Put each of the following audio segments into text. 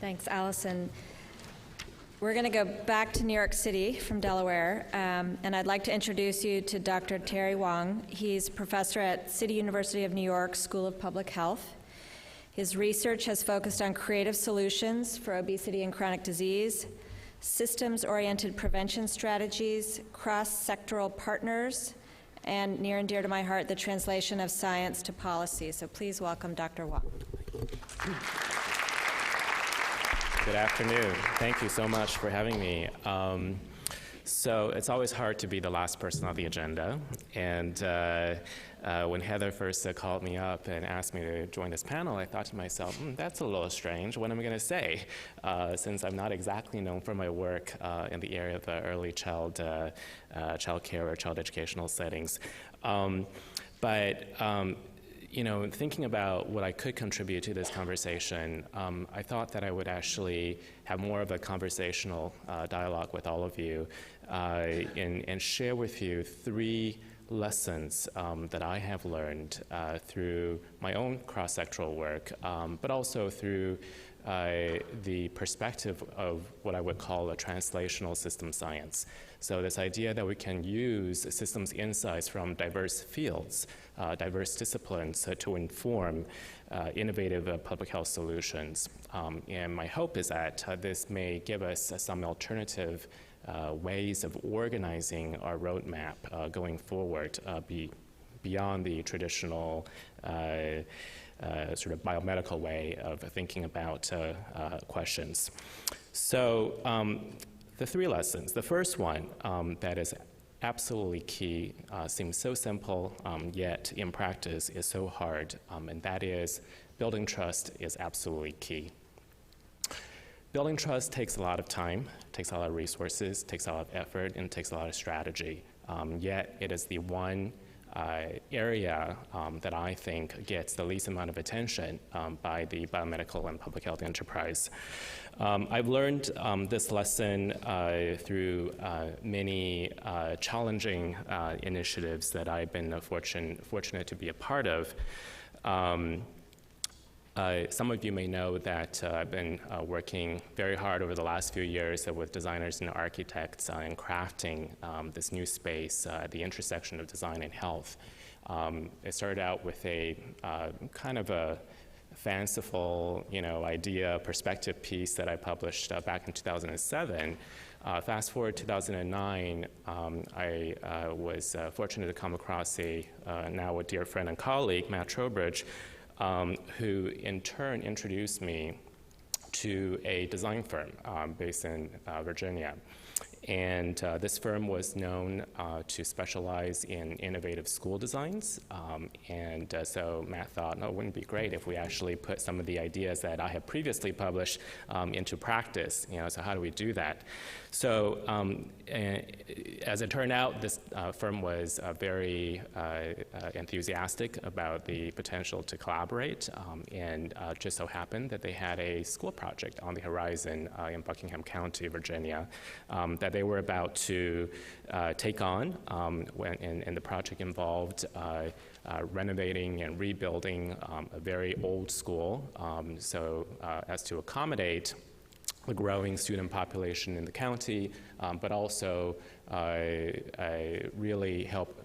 Thanks, Allison. We're going to go back to New York City from Delaware, and I'd like to introduce you to Dr. Terry Huang. He's professor at City University of New York School of Public Health. His research has focused on creative solutions for obesity and chronic disease, systems-oriented prevention strategies, cross-sectoral partners, and near and dear to my heart, the translation of science to policy. So please welcome Dr. Huang. Good afternoon. Thank you so much for having me. So it's always hard to be the last person on the agenda. And when Heather first called me up and asked me to join this panel, I thought to myself, that's a little strange. What am I going to say? Since I'm not exactly known for my work in the area of early child care or child educational settings. You know, thinking about what I could contribute to this conversation, I thought that I would actually have more of a conversational dialogue with all of you and share with you 3 lessons that I have learned through my own cross-sectoral work, but also through the perspective of what I would call a translational system science. So this idea that we can use systems insights from diverse fields, diverse disciplines to inform innovative public health solutions. And my hope is that this may give us some alternative ways of organizing our roadmap going forward beyond the traditional sort of biomedical way of thinking about questions. So the 3 lessons. The first one that is absolutely key, seems so simple, yet in practice is so hard, and that is building trust is absolutely key. Building trust takes a lot of time, takes a lot of resources, takes a lot of effort, and takes a lot of strategy. Yet it is the one area that I think gets the least amount of attention by the biomedical and public health enterprise. I've learned this lesson through many challenging initiatives that I've been fortunate to be a part of. Some of you may know that I've been working very hard over the last few years with designers and architects in crafting this new space at the intersection of design and health. It started out with a kind of a fanciful, idea, perspective piece that I published back in 2007. Fast forward 2009, I was fortunate to come across now a dear friend and colleague, Matt Trowbridge, who in turn introduced me to a design firm based in Virginia. And this firm was known to specialize in innovative school designs. So Matt thought, no, it wouldn't be great if we actually put some of the ideas that I had previously published into practice. So how do we do that? So as it turned out, this firm was very enthusiastic about the potential to collaborate, and just so happened that they had a school project on the horizon in Buckingham County, Virginia, that they were about to take on, and the project involved renovating and rebuilding a very old school, as to accommodate the growing student population in the county, but also really help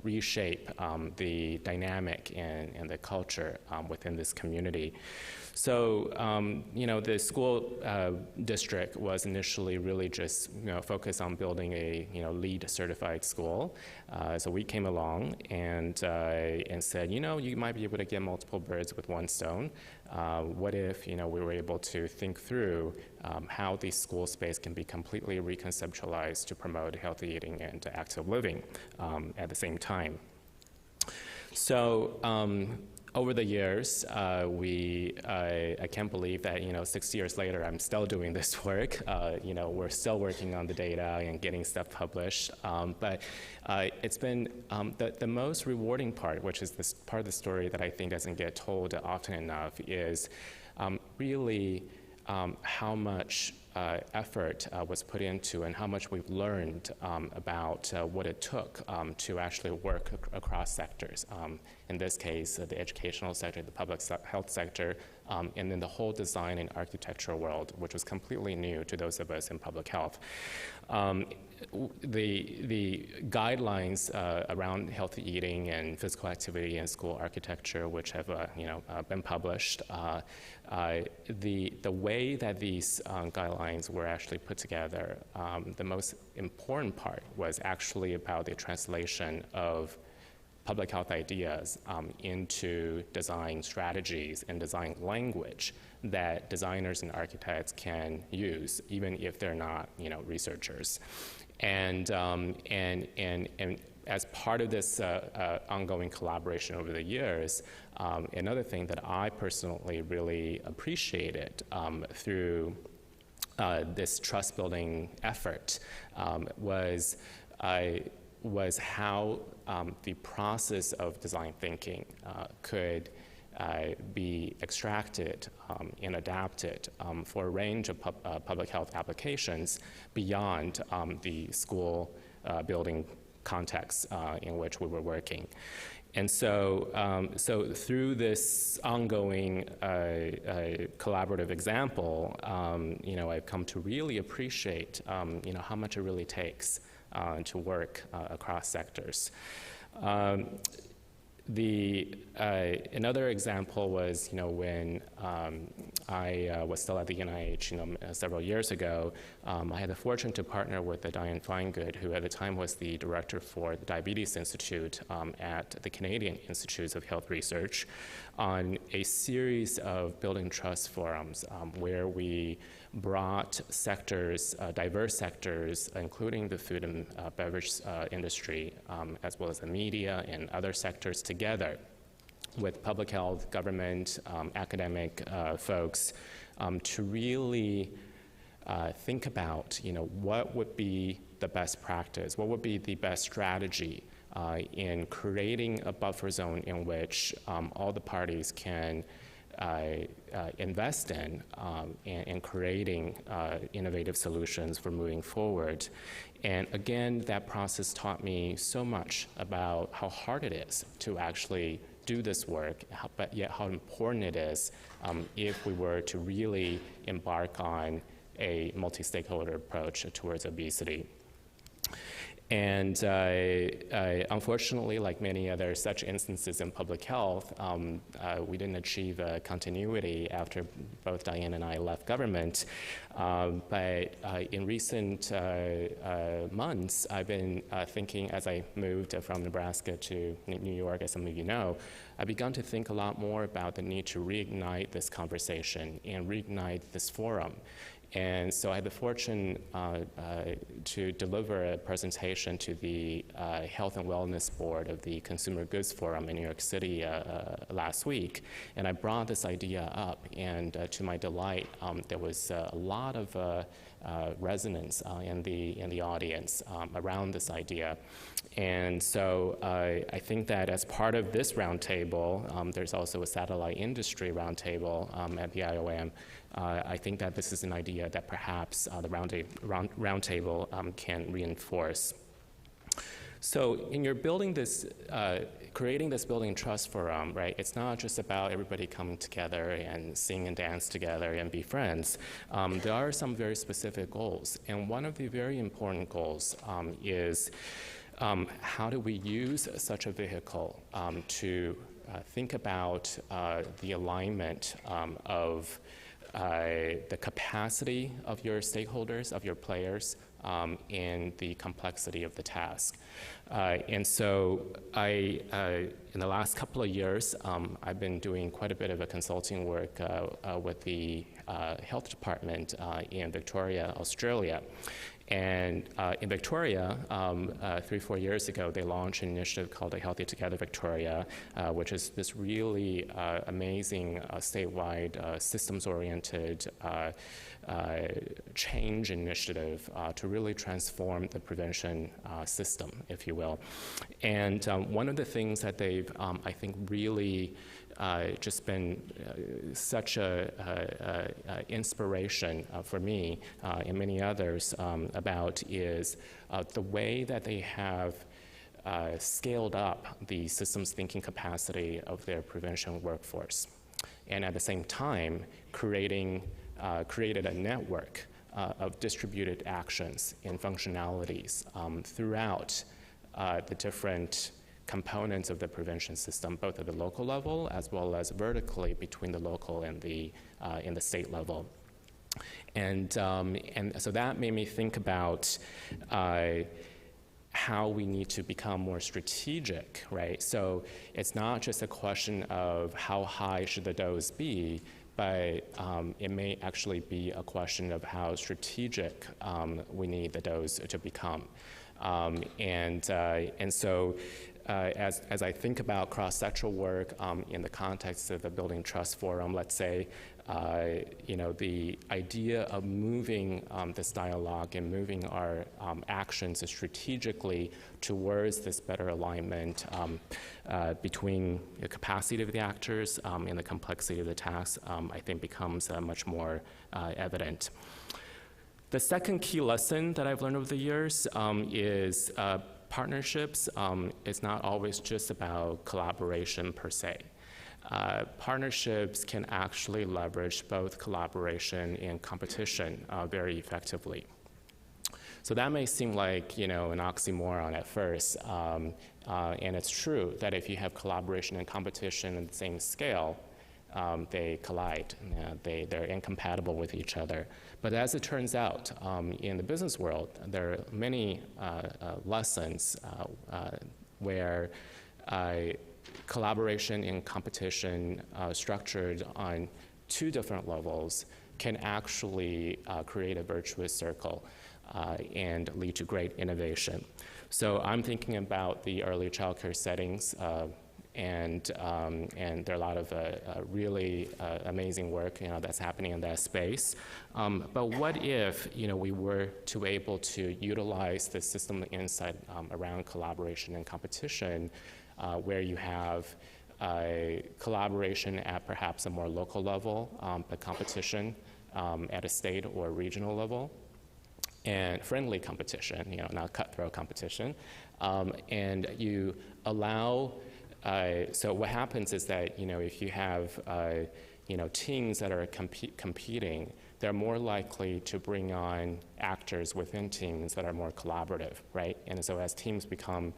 reshape the dynamic and the culture within this community. So, the school district was initially really just, focused on building a, LEED certified school. So we came along and said, you might be able to get multiple birds with one stone. What if, we were able to think through how the school space can be completely reconceptualized to promote healthy eating and active living at the same time. So, over the years, I can't believe that 6 years later I'm still doing this work. We're still working on the data and getting stuff published. But it's been the most rewarding part, which is this part of the story that I think doesn't get told often enough, is really how much effort was put into and how much we've learned about what it took to actually work across sectors. In this case, the educational sector, the public health sector, and then the whole design and architecture world, which was completely new to those of us in public health. The guidelines around healthy eating and physical activity and school architecture, which have been published, the way that these guidelines were actually put together, the most important part was actually about the translation of public health ideas into design strategies and design language that designers and architects can use, even if they're not, researchers. And as part of this ongoing collaboration over the years, another thing that I personally really appreciated through this trust-building effort was how the process of design thinking could be extracted and adapted for a range of public health applications beyond the school building context in which we were working. And so, through this ongoing collaborative example, I've come to really appreciate, how much it really takes to work across sectors. Another example was, when I was still at the NIH, several years ago, I had the fortune to partner with Diane Feingood, who at the time was the director for the Diabetes Institute at the Canadian Institutes of Health Research, on a series of building trust forums where we brought sectors, diverse sectors, including the food and beverage industry, as well as the media and other sectors together with public health, government, academic folks to really think about, what would be the best practice, what would be the best strategy in creating a buffer zone in which all the parties can invest in and creating innovative solutions for moving forward. And again, that process taught me so much about how hard it is to actually do this work, but yet how important it is if we were to really embark on a multi-stakeholder approach towards obesity. And unfortunately, like many other such instances in public health, we didn't achieve continuity after both Diane and I left government. But in recent months, I've been thinking, as I moved from Nebraska to New York, as some of you know, I've begun to think a lot more about the need to reignite this conversation and reignite this forum. And so I had the fortune to deliver a presentation to the Health and Wellness Board of the Consumer Goods Forum in New York City last week. And I brought this idea up, and to my delight, there was a lot of resonance in the audience around this idea. And so I think that as part of this roundtable, there's also a satellite industry roundtable at the IOM. I think that this is an idea that perhaps the roundtable can reinforce. So in your building this, creating this building trust forum, right, it's not just about everybody coming together and sing and dance together and be friends. There are some very specific goals. And one of the very important goals is how do we use such a vehicle to think about the alignment of the capacity of your stakeholders, of your players, and the complexity of the task. And so in the last couple of years, I've been doing quite a bit of a consulting work with the health department in Victoria, Australia. And in Victoria, 3-4 years ago, they launched an initiative called Healthy Together Victoria, which is this really amazing statewide systems-oriented change initiative to really transform the prevention system, if you will. And one of the things that they've, I think, really just been such a inspiration for me and many others about is the way that they have scaled up the systems thinking capacity of their prevention workforce. and at the same time created a network of distributed actions and functionalities throughout the different components of the prevention system, both at the local level as well as vertically between the local and the state level. And so that made me think about how we need to become more strategic, right? So it's not just a question of how high should the dose be, but it may actually be a question of how strategic we need the dose to become. And so as I think about cross-sectoral work in the context of the Building Trust Forum, let's say, the idea of moving this dialogue and moving our actions strategically towards this better alignment between the capacity of the actors and the complexity of the task, I think becomes much more evident. The second key lesson that I've learned over the years is partnerships is not always just about collaboration per se. Partnerships can actually leverage both collaboration and competition very effectively. So that may seem like an oxymoron at first, and it's true that if you have collaboration and competition at the same scale, they collide. They're incompatible with each other. But as it turns out, in the business world, there are many lessons where collaboration and competition structured on two different levels can actually create a virtuous circle and lead to great innovation. So I'm thinking about the early childcare settings, and there are a lot of really amazing work that's happening in that space. But what if we were to able to utilize the system insight around collaboration and competition, where you have collaboration at perhaps a more local level, but competition at a state or regional level, and friendly competition, not cutthroat competition, and you allow. So what happens is that if you have teams that are competing, they're more likely to bring on actors within teams that are more collaborative, right? And so as teams become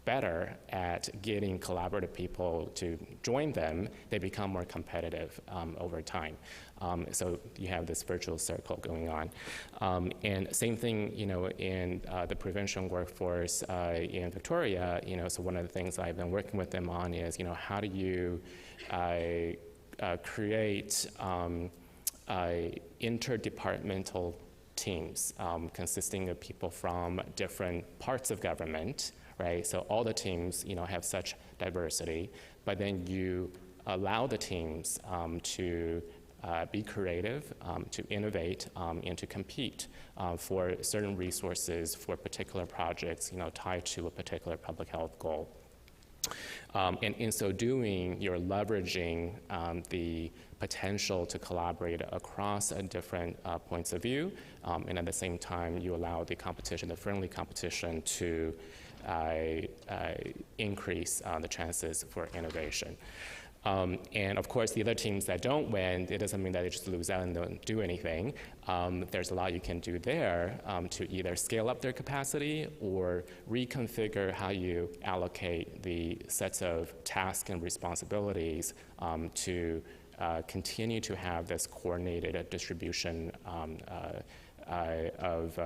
better at getting collaborative people to join them, they become more competitive over time. So you have this virtual circle going on. And same thing, in the prevention workforce in Victoria, so one of the things I've been working with them on is, how do you create interdepartmental teams consisting of people from different parts of government, right? So all the teams, have such diversity, but then you allow the teams to be creative, to innovate, and to compete for certain resources for particular projects, tied to a particular public health goal. And in so doing, you're leveraging the potential to collaborate across different points of view, and at the same time, you allow the competition, the friendly competition, to increase the chances for innovation. And of course, the other teams that don't win, it doesn't mean that they just lose out and don't do anything. There's a lot you can do there to either scale up their capacity or reconfigure how you allocate the sets of tasks and responsibilities to continue to have this coordinated distribution of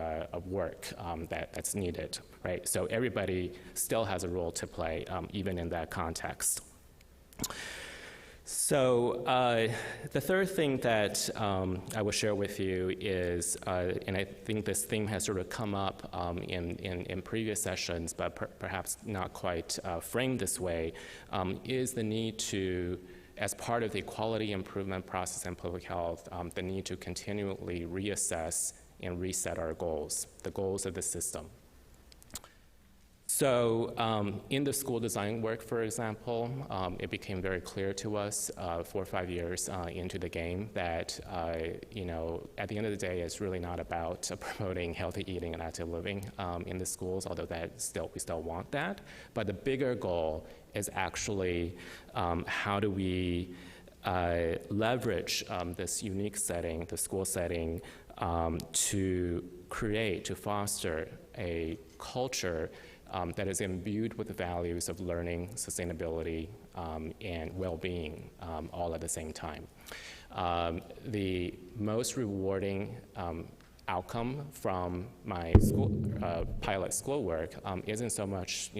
work that's needed, right? So everybody still has a role to play, even in that context. So the third thing that I will share with you is, and I think this theme has sort of come up in previous sessions, but perhaps not quite framed this way, is the need to, as part of the quality improvement process in public health, the need to continually reassess and reset our goals, the goals of the system. So in the school design work, for example, it became very clear to us 4 or 5 years into the game that, at the end of the day, it's really not about promoting healthy eating and active living in the schools, although we still want that. But the bigger goal is actually how do we leverage this unique setting, the school setting, to foster a culture that is imbued with the values of learning, sustainability, and well-being all at the same time. The most rewarding outcome from my pilot schoolwork isn't so much,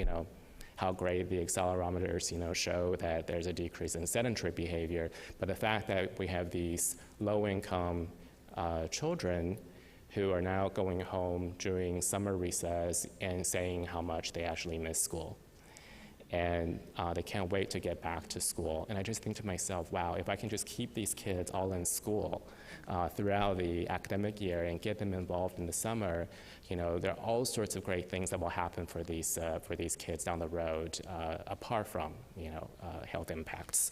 how great the accelerometers, show that there's a decrease in sedentary behavior, but the fact that we have these low-income children who are now going home during summer recess and saying how much they actually miss school. And they can't wait to get back to school. And I just think to myself, wow, if I can just keep these kids all in school throughout the academic year and get them involved in the summer, there are all sorts of great things that will happen for these kids down the road, apart from, health impacts.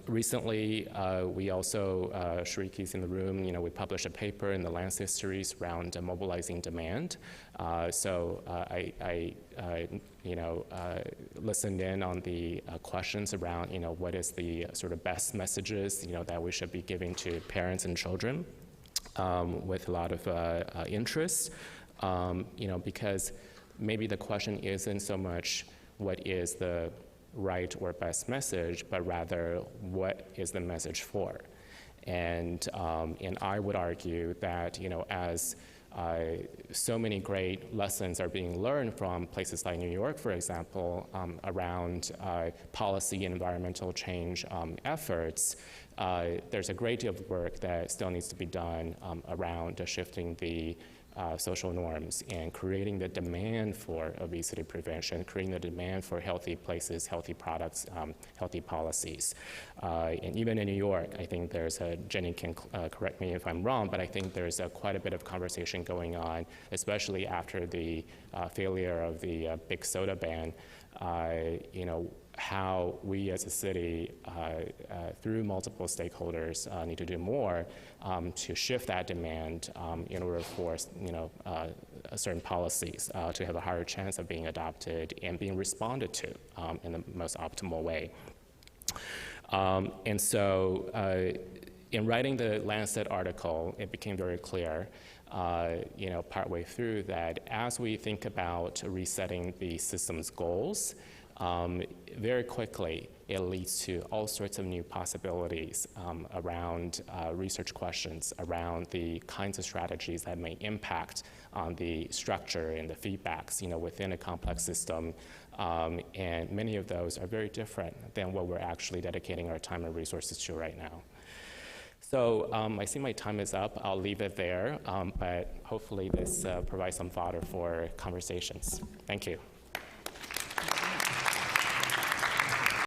Recently, we also, Shariki's in the room, we published a paper in the Lancet series around mobilizing demand. So I listened in on the questions around, what is the sort of best messages, that we should be giving to parents and children with a lot of interest, because maybe the question isn't so much what is the right or best message, but rather what is the message for? And I would argue that, as so many great lessons are being learned from places like New York, for example, around policy and environmental change efforts, there's a great deal of work that still needs to be done around shifting the social norms and creating the demand for obesity prevention, creating the demand for healthy places, healthy products, healthy policies. And even in New York, I think there's Jenny can correct me if I'm wrong, but I think there's quite a bit of conversation going on, especially after the failure of the big soda ban, how we as a city, through multiple stakeholders, need to do more to shift that demand in order for certain policies to have a higher chance of being adopted and being responded to in the most optimal way. And so in writing the Lancet article, it became very clear partway through that as we think about resetting the system's goals, very quickly, it leads to all sorts of new possibilities around research questions, around the kinds of strategies that may impact on the structure and the feedbacks, within a complex system. And many of those are very different than what we're actually dedicating our time and resources to right now. So I see my time is up. I'll leave it there, but hopefully this provides some fodder for conversations. Thank you.